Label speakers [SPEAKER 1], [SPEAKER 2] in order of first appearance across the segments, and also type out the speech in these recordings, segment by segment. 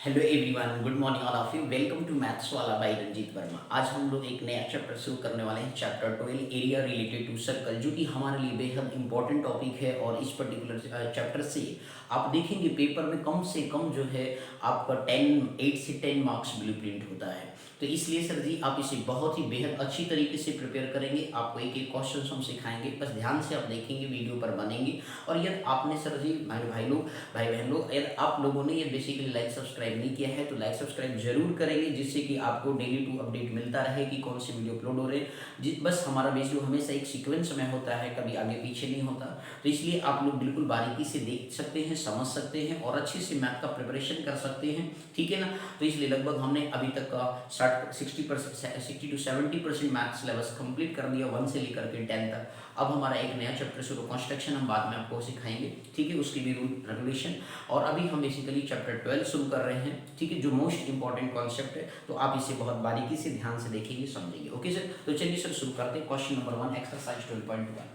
[SPEAKER 1] Hello everyone, good morning all of you. Welcome to maths वाला by Ranjit Verma. आज हम लोग एक नया चैप्टर शुरू करने वाले हैं, chapter 12 area related to circle, जो कि हमारे लिए बेहद इंपॉर्टेंट टॉपिक है। और इस पर्टिकुलर चैप्टर से आप देखेंगे पेपर में कम से कम जो है आपका 8 से 10 मार्क्स ब्लूप्रिंट होता है। तो इसलिए सर जी आप इसे बहुत ही बेहद अच्छी तरीके से प्रिपेयर करेंगे। आपको एक एक क्वेश्चन हम सिखाएंगे, बस ध्यान से आप देखेंगे, वीडियो पर बनेंगे। और यदि आपने सर जी भाई बहन लोग, यदि आप लोगों ने ये बेसिकली लाइक सब्सक्राइब नहीं किया है तो लाइक सब्सक्राइब जरूर करेंगे, जिससे कि आपको डेली टू अपडेट मिलता रहे कि कौन सी वीडियो अपलोड हो रहे हैं। बस हमारा वीडियो हमेशा एक सीक्वेंस में होता है, कभी आगे पीछे नहीं होता। तो इसलिए आप लोग बिल्कुल बारीकी से देख सकते हैं, समझ सकते हैं और अच्छे से मैथ का प्रिपरेशन कर सकते हैं, ठीक है ना। तो इसलिए लगभग हमने अभी तक का 60 to 70% मैथ सिलेबस कंप्लीट कर दिया, 1 से लेकर के 10 तक। अब हमारा एक नया चैप्टर शुरू, कंस्ट्रक्शन, हम बाद में आपको सिखाएंगे, ठीक है, उसकी भी रूल रेगुलेशन। और अभी हम बेसिकली चैप्टर 12 शुरू कर रहे हैं, ठीक है, जो मोस्ट इंपॉर्टेंट कॉन्सेप्ट है। तो आप इसे बहुत बारीकी से ध्यान से देखेंगे, समझेंगे। ओके सर, तो चलिए सर शुरू करते हैं। Question number 1, exercise 12.1।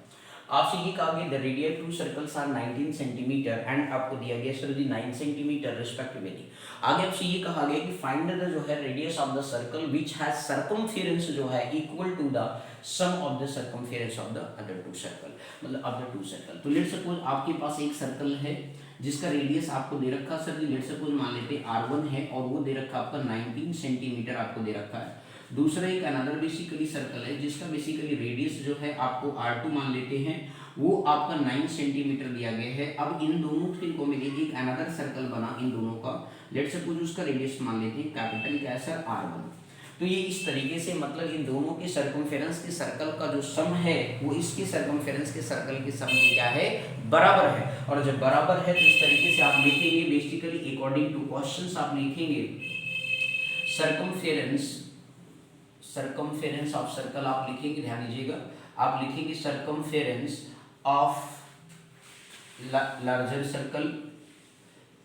[SPEAKER 1] आपसे ये कहा गया the radius two circles are 19 centimetre and आपको दिया गया सर जी 9 सेंटीमीटर रिस्पेक्टिवली। आगे आपसे ये कहा गया कि फाइंड द जो है radius of the circle which has circumference जो है equal to the sum of the circumference of the other two circle, मतलब ऑफ द टू सर्कल। तो लेट्स सपोज आपके पास एक सर्कल है जिसका रेडियस आपको दे रखा सर जी, लेट्स सपोज मान लेते हैं R1 है और वो दे रखा आपका 19 सेंटीमीटर आपको दे रखा है। दूसरा एक अनदर बेसिकली सर्कल है जिसका बेसिकली रेडियस जो है आपको R2 मान लेते हैं, वो आपका 9 सेंटीमीटर दिया गया है। अब इन दोनों को मिले एक अनदर सर्कल बना इन दोनों का, लेट्स सपोज उसका रेडियस मान लेते हैं कैपिटल क्या है सर R1। तो ये इस तरीके से मतलब इन दोनों के सर्कमफेरेंस के सर्कल का जो सम है वो इसके सर्कमफेरेंस के सर्कल के सम के क्या है, बराबर है। और जब बराबर है तो इस तरीके से आप लिखेंगे बेसिकली अकॉर्डिंग टू क्वेश्चंस आप लिखेंगे सर्कमफेरेंस ऑफ सर्कल आप लिखेंगे, ध्यान दीजिएगा, आप लिखेंगे circumference of larger circle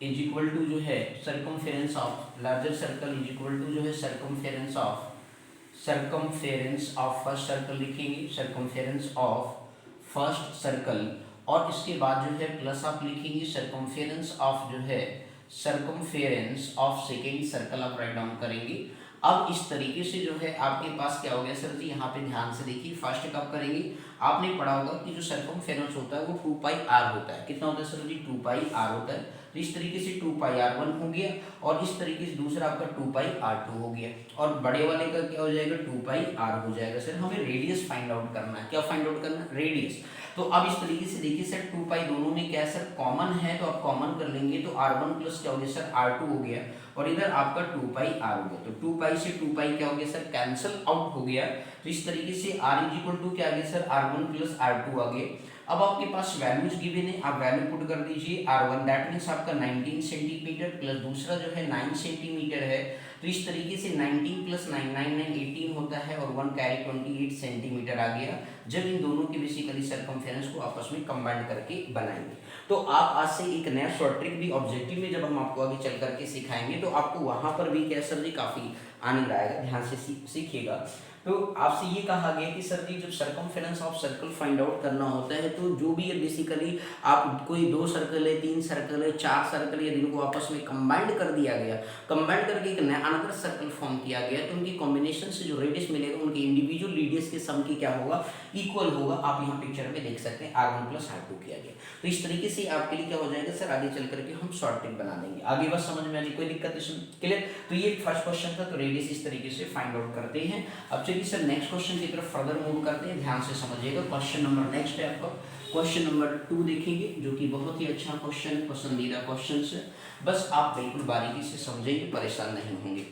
[SPEAKER 1] is equal to जो है circumference of larger circle is equal to जो है सर्कमफेरेंस ऑफ फर्स्ट सर्कल लिखेंगे, सर्कमफेरेंस ऑफ फर्स्ट सर्कल। और इसके बाद जो है प्लस आप लिखेंगे सर्कमफेरेंस ऑफ जो है सर्कमफेरेंस ऑफ सेकेंड सर्कल आप राइट डाउन करेंगे। अब इस तरीके से जो है आपके पास क्या हो गया सर जी, यहाँ पे ध्यान से देखिए, फर्स्ट कब करेंगे, आपने पढ़ा होगा कि जो सर्कमफेरेंस होता है वो 2 पाई r होता है। कितना होता है सर जी, 2 पाई r होता है। तो इस तरीके से 2 पाई r1 हो गया और इस तरीके से दूसरा आपका 2 पाई r2 हो गया। और बड़े वाले का क्या हो जाएगा, 2 पाई r हो जाएगा। सर हमें रेडियस फाइंड आउट करना है, क्या फाइंड आउट करना है, रेडियस। तो अब इस तरीके से देखिए सर 2 पाई दोनों में क्या है सर, कॉमन है, तो आप कॉमन कर लेंगे तो r1 प्लस क्या हो गया सर, r2 हो गया और इधर आपका 2 पाई r हो गया। तो 2 पाई से 2 पाई क्या हो गया सर, कैंसिल आउट हो गया। तो इस तरीके से r इज इक्वल टू क्या आ गया सर, r1 प्लस r2 आ गया। अब आपके पास वैल्यूज गिवन है, आप वैल्यू पुट कर दीजिए। R1 दैट मींस आपका 19 सेंटीमीटर प्लस दूसरा जो है 9 सेंटीमीटर है। तो इस तरीके से 19 प्लस 9 9 9 18 होता है और 1 कैरी 28 सेंटीमीटर आ गया जब इन दोनों के बेसिकली सर्कमफेरेंस को आपस में कंबाइन करके बनाएंगे। तो आप आज से एक नया शॉर्ट ट्रिक भी ऑब्जेक्टिव में जब हम आपको आगे चल करके सिखाएंगे तो आपको वहां पर भी क्या सर जी काफी आनंद आएगा, ध्यान से सीखिएगा। तो आपसे ये कहा गया कि सर जी जब circumference of circle find out करना होता है तो जो भी है बेसिकली आप कोई 2 सर्कल है, 3 सर्कल है, 4 सर्कल है, जिनको आपस में कंबाइंड कर दिया गया, कंबाइंड करके एक नया अनदर सर्कल फॉर्म किया गया, तो उनकी कॉम्बिनेशन से जो रेडियस मिलेगा उनके इंडिविजुअल रेडियस के सम की क्या होगा, इक्वल होगा। आप यहाँ पिक्चर में देख सकते हैं R1 प्लस R2 किया गया। तो इस तरीके से आपके लिए क्या हो जाएगा सर, आगे चल करके हम शॉर्ट ट्रिक बना देंगे। आगे बस समझ में आने कोई दिक्कत नहीं, क्लियर। तो ये फर्स्ट क्वेश्चन था, तो रेडियस इस तरीके से फाइंड आउट करते हैं। अब चलिए सर नेक्स्ट क्वेश्चन की तरफ फर्दर मूव करते हैं, ध्यान से समझिएगा। क्वेश्चन नंबर नेक्स्ट है आपका क्वेश्चन नंबर 2 देखेंगे, जो कि बहुत ही अच्छा क्वेश्चन, पसंदीदा क्वेश्चन है। बस आप बिल्कुल बारीकी से समझेंगे, परेशान नहीं होंगे।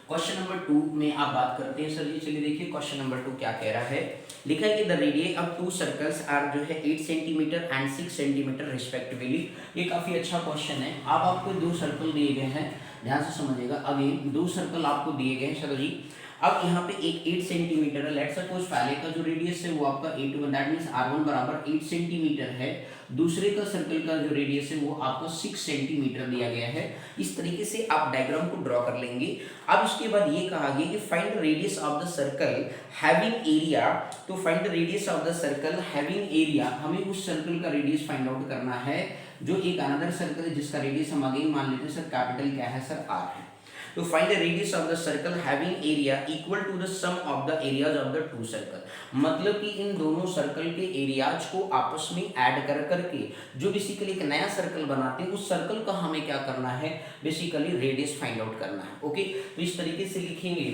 [SPEAKER 1] क्वेश्चन नंबर 2 में आप बात करते हैं सर जी, चलिए देखिए क्वेश्चन नंबर 2 क्या कह रहा है। लिखा है कि the radius of 2 circles are जो है 8 सेंटीमीटर एंड 6 सेंटीमीटर रिस्पेक्टिवली। ये काफी अच्छा क्वेश्चन है। अब आपको 2 सर्कल दिए गए हैं, ध्यान से समझिएगा। अगेन 2 सर्कल आपको दिए गए हैं सर जी। अब यहाँ पे एक 8 सेंटीमीटर है, लेट्स सपोज पहले का जो रेडियस है वो आपका 8 दैट मींस R1 बराबर 8 सेंटीमीटर है। दूसरे का सर्कल का जो रेडियस है वो आपको 6 सेंटीमीटर दिया गया है। इस तरीके से आप डायग्राम को ड्रॉ कर लेंगे। अब इसके बाद ये कहा गया कि find the radius of the circle having area. तो find the radius of the circle having area, हमें उस सर्कल का रेडियस फाइंड आउट करना है जो एक अनदर सर्कल है जिसका रेडियस हम अगेन मान लेते हैं सर कैपिटल क्या है सर आर है। तो find the radius of the circle having area equal to the sum of the areas of the two circle, मतलब कि इन दोनों सर्कल के एरियाज को आपस में ऐड कर करके जो बेसिकली एक नया सर्कल बनाते हैं उस सर्कल का हमें क्या करना है, बेसिकली रेडियस फाइंड आउट करना है। ओके, तो इस तरीके से लिखेंगे,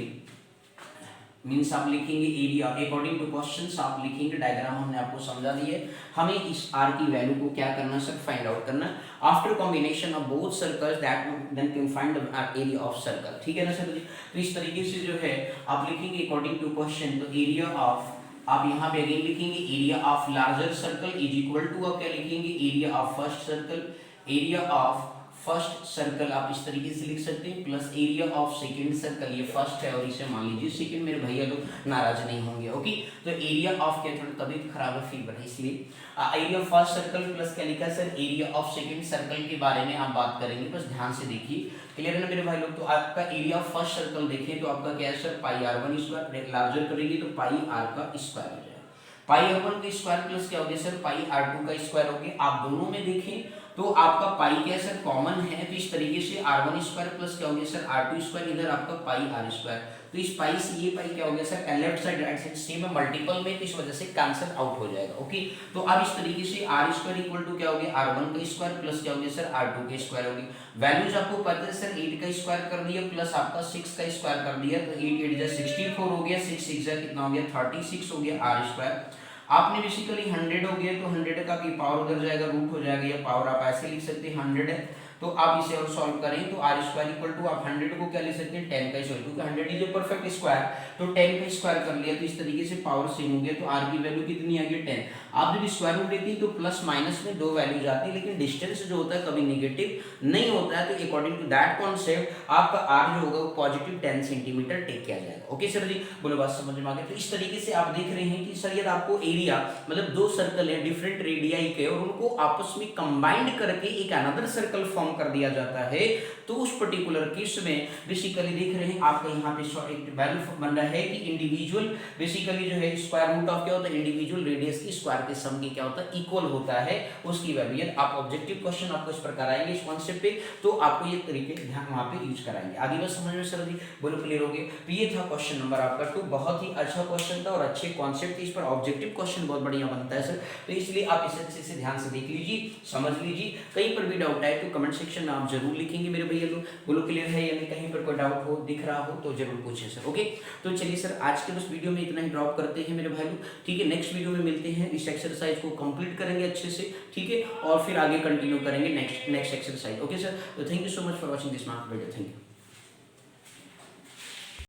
[SPEAKER 1] मीन्स आप लिखेंगे एरिया अकॉर्डिंग टू क्वेश्चन, आप लिखेंगे डायग्राम हमने आपको समझा दिए, हमें इस आर की वैल्यू को क्या करना सर, फाइंड आउट करना। After combination of both circles that then can find the area of circle, ठीक है ना सर जी। तो इस तरीके से जो है आप लिखेंगे अकॉर्डिंग टू क्वेश्चन, तो एरिया ऑफ, आप यहाँ पे अगेन लिखेंगे area of larger circle is equal to, आप क्या लिखेंगे area of first circle, area of first circle आप इस तरीके से लिख सकते हैं, plus area of second circle, ये फर्स्ट है और इसे मान लीजिए सेकंड, मेरे भैया लोग नाराज नहीं होंगे। ओके, तो एरिया ऑफ, क्या थोड़ा तबीयत खराब है, फीवर है, इसलिए area of first circle plus क्या लिखा sir, area of second circle के बारे में आप बात करेंगे, बस ध्यान से देखिए, क्लियर है ना मेरे भाई लोग। तो आपका एरिया ऑफ फर्स्ट सर्कल देखें तो आपका क्या है sir, pi R one square, larger करेंगे तो पाई आर का स्क्वायर हो जाएगा, पाई आर वन का स्क्वायर प्लस क्या हो गया सर, पाई आर टू का स्क्वायर हो गया। आप दोनों में देखें तो आपका पाई क्या है सर, कॉमन है, तो इस तरीके से आर वन स्क्वायर प्लस क्या हो गया सर, आर टू स्क्वायर, इधर आपका पाई आर स्क्वायर, तो इस पाई से ये पाई क्या हो गया sir, left side right side same है, मल्टीपल में, तो इस वजह से कैंसिल आउट हो जाएगा। ओके, तो अब इस तरीके से आर स्क्वायर इक्वल टू क्या हो गया, आर वन का स्क्वायर प्लस क्या हो गया सर, आर टू का स्क्वायर हो गया। वैल्यूज आपको पता है सर, 8 का स्क्वायर कर दिया प्लस आपका 6 का स्क्वायर कर दिया, तो 8 8 जा 64 हो गया, 6 6 जा कितना हो गया, 36 हो गया आर स्क्वायर। आपने बेसिकली 100 हो गया तो 100 का भी पावर उधर जाएगा, रूट हो जाएगा, ये पावर आप ऐसे लिख सकते हैं 100 है, तो आप इसे और सॉल्व करें तो आर स्क्वायर इक्वल टू, आप 100 को क्या लिख सकते हैं, 10 का स्क्वायर, क्योंकि 100 इज ए परफेक्ट स्क्वायर, तो 10 का स्क्वायर कर लिया, तो इस तरीके से पावर सेम हो गया, तो आर की वैल्यू कितनी आ गई 10। आप जब स्क्वायर रूट लेते हैं तो प्लस माइनस में दो वैल्यूज आती है, लेकिन डिस्टेंस जो होता है कभी नेगेटिव नहीं होता है, तो अकॉर्डिंग टू दैट कॉन्सेप्ट आपका आर जो होगा वो पॉजिटिव 10 सेंटीमीटर टेक किया जाएगा। ओके सर जी, बोलो बात समझ में आ गई। तो इस तरीके से आप देख रहे हैं कि सर यदि आपको एरिया, मतलब दो सर्कल है डिफरेंट रेडियाई के और उनको आपस में कंबाइंड करके एक अनदर सर्कल फॉर्म कर दिया जाता है, तो उस पर्टिकुलर केस में बेसिकली देख रहे हैं आपका यहाँ पे एक वैल्यू बन रहा है कि इंडिविजुअल बेसिकली जो है स्क्वायर रूट ऑफ क्या होता है, इंडिविजुअल रेडियस की स्क्वायर के सम की क्या होता है, इक्वल होता है उसकी वैल्यू। यदि आप ऑब्जेक्टिव क्वेश्चन आपको इस प्रकार आएंगे इस कॉन्सेप्ट पे, तो आपको ये तरीके ध्यान वहां पे यूज कराएंगे। आगे बात समझ में सर जी, बोलो क्लियर हो गया। तो ये था क्वेश्चन नंबर आपका 2, बहुत ही अच्छा क्वेश्चन था और अच्छे कॉन्सेप्ट, इस पर ऑब्जेक्टिव क्वेश्चन बहुत बढ़िया बनता है सर, तो इसलिए आप इसे अच्छे से ध्यान से देख लीजिए, समझ लीजिए। कहीं पर भी डाउट आए तो कमेंट सेक्शन में आप जरूर लिखेंगे मेरे भैया लोग, बोलो क्लियर है यानी कहीं पर कोई डाउट हो दिख रहा हो तो जरूर पूछे सर। ओके, तो चलिए सर आज के बस वीडियो में इतना ही ड्रॉप करते हैं मेरे भाई लोग, ठीक है। नेक्स्ट वीडियो में मिलते हैं, इस एक्सरसाइज को कंप्लीट करेंगे अच्छे से, ठीक है, और फिर आगे कंटिन्यू करेंगे नेक्स्ट एक्सरसाइज। ओके सर, तो thank you so much for watching this video, thank you.